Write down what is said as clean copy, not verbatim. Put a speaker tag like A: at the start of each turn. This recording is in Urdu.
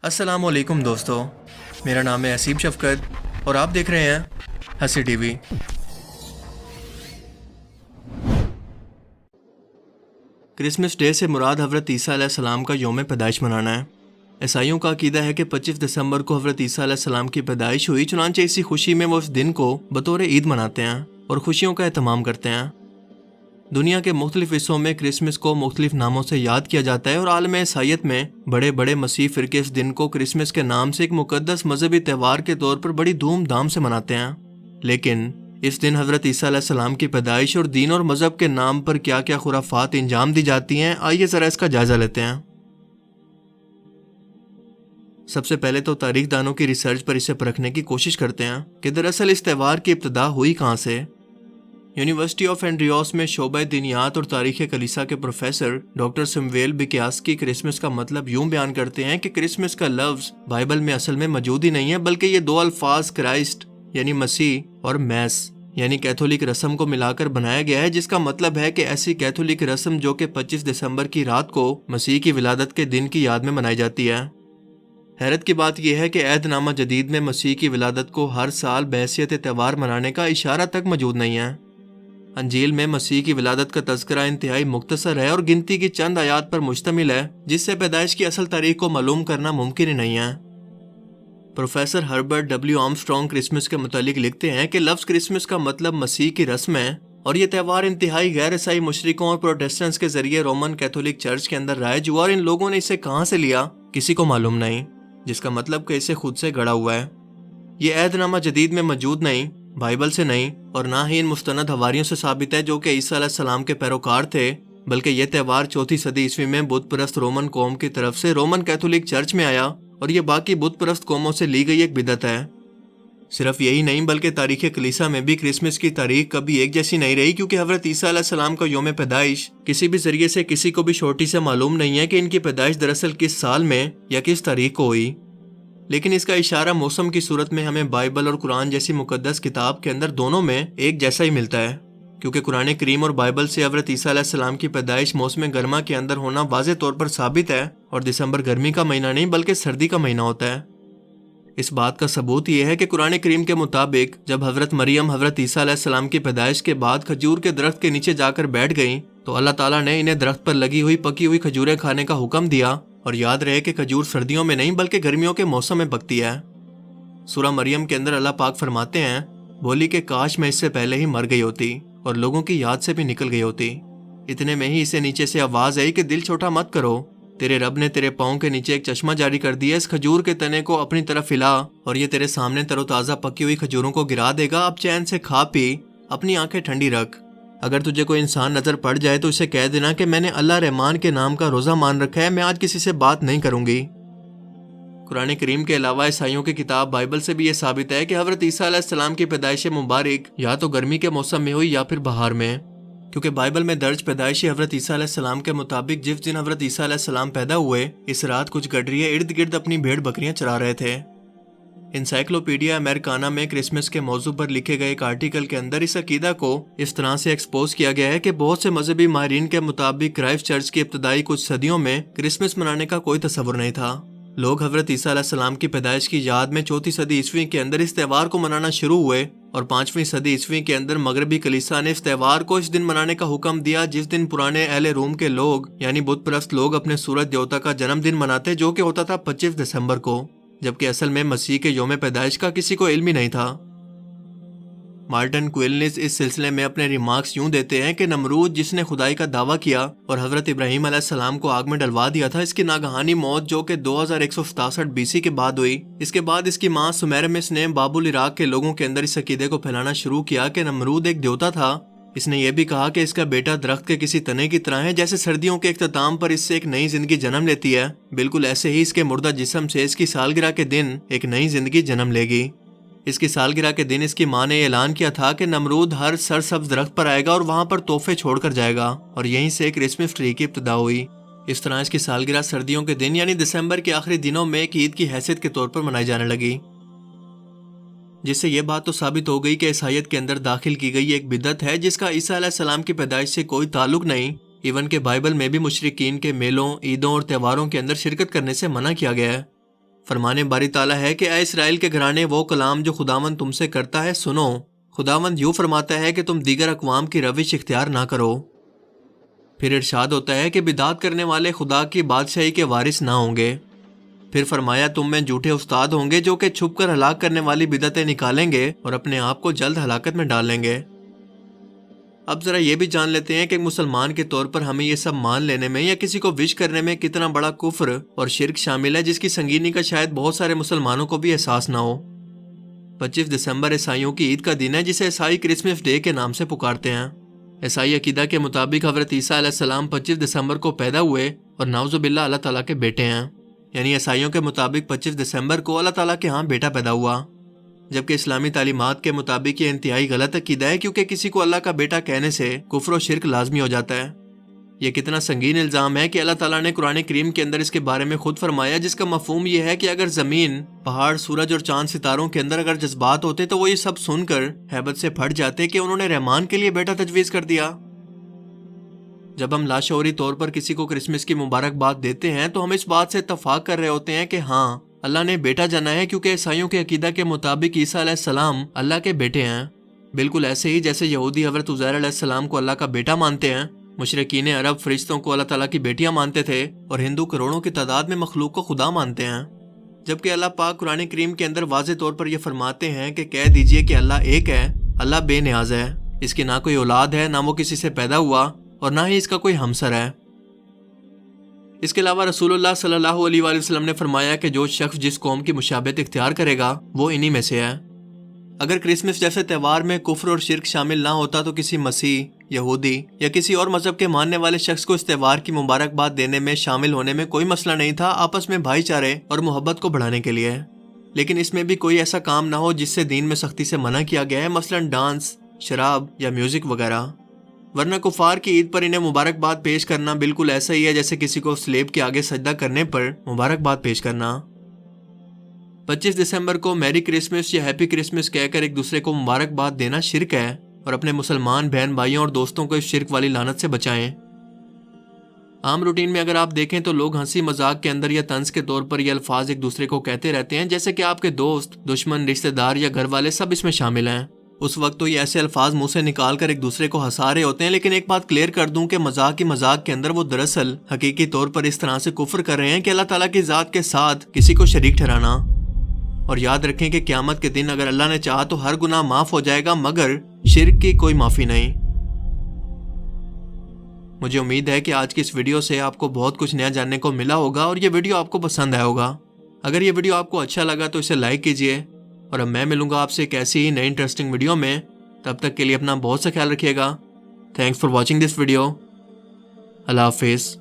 A: السلام علیکم دوستو، میرا نام ہے اسیب شفقت اور آپ دیکھ رہے ہیں ہنسی ٹی وی۔ کرسمس ڈے سے مراد حضرت عیسیٰ علیہ السلام کا یوم پیدائش منانا ہے۔ عیسائیوں کا عقیدہ ہے کہ 25 دسمبر کو حضرت عیسیٰ علیہ السلام کی پیدائش ہوئی، چنانچہ اسی خوشی میں وہ اس دن کو بطور عید مناتے ہیں اور خوشیوں کا اہتمام کرتے ہیں۔ دنیا کے مختلف حصوں میں کرسمس کو مختلف ناموں سے یاد کیا جاتا ہے اور عالم عیسائیت میں بڑے بڑے مسیحی فرقے اس دن کو کرسمس کے نام سے ایک مقدس مذہبی تہوار کے طور پر بڑی دھوم دھام سے مناتے ہیں۔ لیکن اس دن حضرت عیسیٰ علیہ السلام کی پیدائش اور دین اور مذہب کے نام پر کیا کیا خرافات انجام دی جاتی ہیں، آئیے ذرا اس کا جائزہ لیتے ہیں۔ سب سے پہلے تو تاریخ دانوں کی ریسرچ پر اسے پرکھنے کی کوشش کرتے ہیں کہ دراصل اس تہوار کی ابتدا ہوئی کہاں سے۔ یونیورسٹی آف اینڈریوس میں شعبہ دینیات اور تاریخ کلیسا کے پروفیسر ڈاکٹر سیموئیل بکیاسکی کرسمس کا مطلب یوں بیان کرتے ہیں کہ کرسمس کا لفظ بائبل میں اصل میں موجود ہی نہیں ہے، بلکہ یہ دو الفاظ کرائسٹ یعنی مسیح اور میس یعنی کیتھولک رسم کو ملا کر بنایا گیا ہے، جس کا مطلب ہے کہ ایسی کیتھولک رسم جو کہ 25 دسمبر کی رات کو مسیح کی ولادت کے دن کی یاد میں منائی جاتی ہے۔ حیرت کی بات یہ ہے کہ عہد نامہ جدید میں مسیح کی ولادت کو ہر سال بحیثیت تہوار منانے کا اشارہ تک موجود نہیں ہے۔ انجیل میں مسیح کی ولادت کا تذکرہ انتہائی مختصر ہے اور گنتی کی چند آیات پر مشتمل ہے، جس سے پیدائش کی اصل تاریخ کو معلوم کرنا ممکن ہی نہیں ہے۔ Professor Herbert W Armstrong Christmas کے متعلق لکھتے ہیں کہ لفظ کرسمس کا مطلب مسیح کی رسم ہے اور یہ تہوار انتہائی غیر عیسائی مشرکوں اور پروٹیسٹنٹس کے ذریعے رومن کیتھولک چرچ کے اندر رائج ہوا، اور ان لوگوں نے اسے کہاں سے لیا کسی کو معلوم نہیں، جس کا مطلب کہ اسے خود سے گڑا ہوا ہے۔ یہ عہد نامہ جدید میں موجود نہیں، بائبل سے نہیں، اور نہ ہی ان مستند حواریوں سے ثابت ہے جو کہ عیسیٰ علیہ السلام کے پیروکار تھے، بلکہ یہ تہوار 4 صدی عیسوی میں بت پرست رومن قوم کی طرف سے رومن کیتھولک چرچ میں آیا اور یہ باقی بت پرست قوموں سے لی گئی ایک بدعت ہے۔ صرف یہی نہیں بلکہ تاریخ کلیسا میں بھی کرسمس کی تاریخ کبھی ایک جیسی نہیں رہی، کیونکہ حضرت عیسیٰ علیہ السلام کا یوم پیدائش کسی بھی ذریعے سے کسی کو بھی چھوٹی سے معلوم نہیں ہے کہ ان کی پیدائش دراصل کس سال میں یا کس تاریخ کو ہوئی۔ لیکن اس کا اشارہ موسم کی صورت میں ہمیں بائبل اور قرآن جیسی مقدس کتاب کے اندر دونوں میں ایک جیسا ہی ملتا ہے، کیونکہ قرآن کریم اور بائبل سے حضرت عیسیٰ علیہ السلام کی پیدائش موسم گرما کے اندر ہونا واضح طور پر ثابت ہے، اور دسمبر گرمی کا مہینہ نہیں بلکہ سردی کا مہینہ ہوتا ہے۔ اس بات کا ثبوت یہ ہے کہ قرآن کریم کے مطابق جب حضرت مریم حضرت عیسیٰ علیہ السلام کی پیدائش کے بعد کھجور کے درخت کے نیچے جا کر بیٹھ گئیں تو اللہ تعالیٰ نے انہیں درخت پر لگی ہوئی پکی ہوئی کھجوریں کھانے کا حکم دیا، اور یاد رہے کہ کھجور سردیوں میں نہیں بلکہ گرمیوں کے موسم میں پکتی ہے۔ سورہ مریم کے اندر اللہ پاک فرماتے ہیں، بولی کہ کاش میں اس سے پہلے ہی مر گئی ہوتی اور لوگوں کی یاد سے بھی نکل گئی ہوتی۔ اتنے میں ہی اسے نیچے سے آواز آئی کہ دل چھوٹا مت کرو، تیرے رب نے تیرے پاؤں کے نیچے ایک چشمہ جاری کر دیا، اس کھجور کے تنے کو اپنی طرف ہلا اور یہ تیرے سامنے تر و تازہ پکی ہوئی کھجوروں کو گرا دے گا، اب چین سے کھا پی، اپنی آنکھیں ٹھنڈی رکھ۔ اگر تجھے کوئی انسان نظر پڑ جائے تو اسے کہہ دینا کہ میں نے اللہ رحمان کے نام کا روزہ مان رکھا ہے، میں آج کسی سے بات نہیں کروں گی۔ قرآن کریم کے علاوہ عیسائیوں کی کتاب بائبل سے بھی یہ ثابت ہے کہ حضرت عیسیٰ علیہ السلام کی پیدائش مبارک یا تو گرمی کے موسم میں ہوئی یا پھر بہار میں، کیونکہ بائبل میں درج پیدائش حضرت عیسیٰ علیہ السلام کے مطابق جس دن حضرت عیسیٰ علیہ السلام پیدا ہوئے اس رات کچھ گڈریے ارد گرد اپنی بھیڑ بکریاں چرا رہے تھے۔ انسائکلوپیڈیا امریکانا میں کرسمس کے موضوع پر لکھے گئے ایک آرٹیکل کے اندر اس عقیدہ کو اس طرح سے ایکسپوز کیا گیا ہے کہ بہت سے مذہبی ماہرین کے مطابق کرائسٹ چرچ کی ابتدائی کچھ صدیوں میں کرسمس منانے کا کوئی تصور نہیں تھا۔ لوگ حضرت عیسیٰ علیہ السلام کی پیدائش کی یاد میں 4 صدی عیسوی کے اندر اس تہوار کو منانا شروع ہوئے، اور 5ویں صدی عیسوی کے اندر مغربی کلیسا نے اس تہوار کو اس دن منانے کا حکم دیا جس دن پرانے اہل روم کے لوگ یعنی بت پرست لوگ اپنے سورج دیوتا کا جنم دن مناتے، جو کہ ہوتا تھا 25 دسمبر کو، جبکہ اصل میں مسیح کے یوم پیدائش کا کسی کو علم ہی نہیں تھا۔ مارٹن کوئلنز اس سلسلے میں اپنے ریمارکس یوں دیتے ہیں کہ نمرود جس نے خدائی کا دعویٰ کیا اور حضرت ابراہیم علیہ السلام کو آگ میں ڈلوا دیا تھا، اس کی ناگہانی موت جو کہ 2167 BC کے بعد ہوئی، اس کے بعد اس کی ماں سمیرمس نے باب العراق کے لوگوں کے اندر اس عقیدے کو پھیلانا شروع کیا کہ نمرود ایک دیوتا تھا۔ اس نے یہ بھی کہا کہ اس کا بیٹا درخت کے کسی تنے کی طرح ہے، جیسے سردیوں کے اختتام پر اس سے ایک نئی زندگی جنم لیتی ہے، بالکل ایسے ہی اس کے مردہ جسم سے اس کی سالگرہ کے دن ایک نئی زندگی جنم لے گی۔ اس کی سالگرہ کے دن اس کی ماں نے اعلان کیا تھا کہ نمرود ہر سرسبز درخت پر آئے گا اور وہاں پر تحفے چھوڑ کر جائے گا، اور یہیں سے کرسمس ٹری کی ابتدا ہوئی۔ اس طرح اس کی سالگرہ سردیوں کے دن یعنی دسمبر کے آخری دنوں میں ایک عید کی حیثیت کے طور پر منائی جانے لگی، جس سے یہ بات تو ثابت ہو گئی کہ عیسائیت کے اندر داخل کی گئی ایک بدعت ہے جس کا عیسیٰ علیہ السلام کی پیدائش سے کوئی تعلق نہیں، ایون کہ بائبل میں بھی مشرکین کے میلوں، عیدوں اور تہواروں کے اندر شرکت کرنے سے منع کیا گیا ہے۔ فرمانے باری تعالیٰ ہے کہ اے اسرائیل کے گھرانے، وہ کلام جو خداوند تم سے کرتا ہے سنو۔ خداوند یوں فرماتا ہے کہ تم دیگر اقوام کی روش اختیار نہ کرو۔ پھر ارشاد ہوتا ہے کہ بدعت کرنے والے خدا کی بادشاہی کے وارث نہ ہوں گے۔ پھر فرمایا تم میں جھوٹے استاد ہوں گے جو کہ چھپ کر ہلاک کرنے والی بدعتیں نکالیں گے اور اپنے آپ کو جلد ہلاکت میں ڈال لیں گے۔ اب ذرا یہ بھی جان لیتے ہیں کہ ایک مسلمان کے طور پر ہمیں یہ سب مان لینے میں یا کسی کو وش کرنے میں کتنا بڑا کفر اور شرک شامل ہے، جس کی سنگینی کا شاید بہت سارے مسلمانوں کو بھی احساس نہ ہو۔ 25 دسمبر عیسائیوں کی عید کا دن ہے، جسے عیسائی کرسمس ڈے کے نام سے پکارتے ہیں۔ عیسائی عقیدہ کے مطابق حضرت عیسیٰ علیہ السلام 25 دسمبر کو پیدا ہوئے اور نعوذ باللہ اللہ تعالیٰ کے بیٹے ہیں، یعنی عیسائیوں کے مطابق 25 دسمبر کو اللہ تعالیٰ کے ہاں بیٹا پیدا ہوا، جبکہ اسلامی تعلیمات کے مطابق یہ انتہائی غلط عقیدہ ہے، کیونکہ کسی کو اللہ کا بیٹا کہنے سے کفر و شرک لازمی ہو جاتا ہے۔ یہ کتنا سنگین الزام ہے کہ اللہ تعالیٰ نے قرآن کریم کے اندر اس کے بارے میں خود فرمایا، جس کا مفہوم یہ ہے کہ اگر زمین، پہاڑ، سورج اور چاند ستاروں کے اندر اگر جذبات ہوتے تو وہ یہ سب سن کر ہیبت سے پھٹ جاتے کہ انہوں نے رحمان کے لیے بیٹا تجویز کر دیا۔ جب ہم لاشعوری طور پر کسی کو کرسمس کی مبارکباد دیتے ہیں تو ہم اس بات سے اتفاق کر رہے ہوتے ہیں کہ ہاں، اللہ نے بیٹا جانا ہے، کیونکہ عیسائیوں کے عقیدہ کے مطابق عیسیٰ علیہ السلام اللہ کے بیٹے ہیں، بالکل ایسے ہی جیسے یہودی حضرت عزیر علیہ السلام کو اللہ کا بیٹا مانتے ہیں، مشرکین عرب فرشتوں کو اللہ تعالیٰ کی بیٹیاں مانتے تھے، اور ہندو کروڑوں کی تعداد میں مخلوق کو خدا مانتے ہیں، جبکہ اللہ پاک قرآن کریم کے اندر واضح طور پر یہ فرماتے ہیں کہ کہہ دیجئے کہ اللہ ایک ہے، اللہ بے نیاز ہے، اس کی نہ کوئی اولاد ہے، نہ وہ کسی سے پیدا ہوا، اور نہ ہی اس کا کوئی ہمسر ہے۔ اس کے علاوہ رسول اللہ صلی اللہ علیہ وآلہ وسلم نے فرمایا کہ جو شخص جس قوم کی مشابہت اختیار کرے گا وہ انہی میں سے ہے۔ اگر کرسمس جیسے تہوار میں کفر اور شرک شامل نہ ہوتا تو کسی مسیح، یہودی یا کسی اور مذہب کے ماننے والے شخص کو اس تہوار کی مبارکباد دینے میں شامل ہونے میں کوئی مسئلہ نہیں تھا، آپس میں بھائی چارے اور محبت کو بڑھانے کے لیے۔ لیکن اس میں بھی کوئی ایسا کام نہ ہو جس سے دین میں سختی سے منع کیا گیا ہے، مثلا ڈانس، شراب یا میوزک وغیرہ، ورنہ کفار کی عید پر انہیں مبارکباد پیش کرنا بالکل ایسا ہی ہے جیسے کسی کو سلیب کے آگے سجدہ کرنے پر مبارکباد پیش کرنا۔ 25 دسمبر کو میری کرسمس یا ہیپی کرسمس کہہ کر ایک دوسرے کو مبارکباد دینا شرک ہے، اور اپنے مسلمان بہن بھائیوں اور دوستوں کو اس شرک والی لعنت سے بچائیں۔ عام روٹین میں اگر آپ دیکھیں تو لوگ ہنسی مذاق کے اندر یا طنز کے طور پر یہ الفاظ ایک دوسرے کو کہتے رہتے ہیں، جیسے کہ آپ کے دوست، دشمن، رشتہ دار یا گھر والے سب اس میں شامل ہیں۔ اس وقت تو یہ ایسے الفاظ منہ سے نکال کر ایک دوسرے کو ہنسا رہے ہوتے ہیں، لیکن ایک بات کلیئر کر دوں کہ مذاق ہی مذاق کے اندر وہ دراصل حقیقی طور پر اس طرح سے کفر کر رہے ہیں کہ اللہ تعالیٰ کی ذات کے ساتھ کسی کو شریک ٹھہرانا۔ اور یاد رکھیں کہ قیامت کے دن اگر اللہ نے چاہا تو ہر گناہ معاف ہو جائے گا، مگر شرک کی کوئی معافی نہیں۔ مجھے امید ہے کہ آج کی اس ویڈیو سے آپ کو بہت کچھ نیا جاننے کو ملا ہوگا اور یہ ویڈیو آپ کو پسند آیا ہوگا۔ اگر یہ ویڈیو آپ کو اچھا لگا تو اسے لائک کیجئے، اور اب میں ملوں گا آپ سے ایک ایسی ہی نئی انٹرسٹنگ ویڈیو میں۔ تب تک کے لیے اپنا بہت سا خیال رکھیے گا۔ Thanks for watching this video. اللہ حافظ۔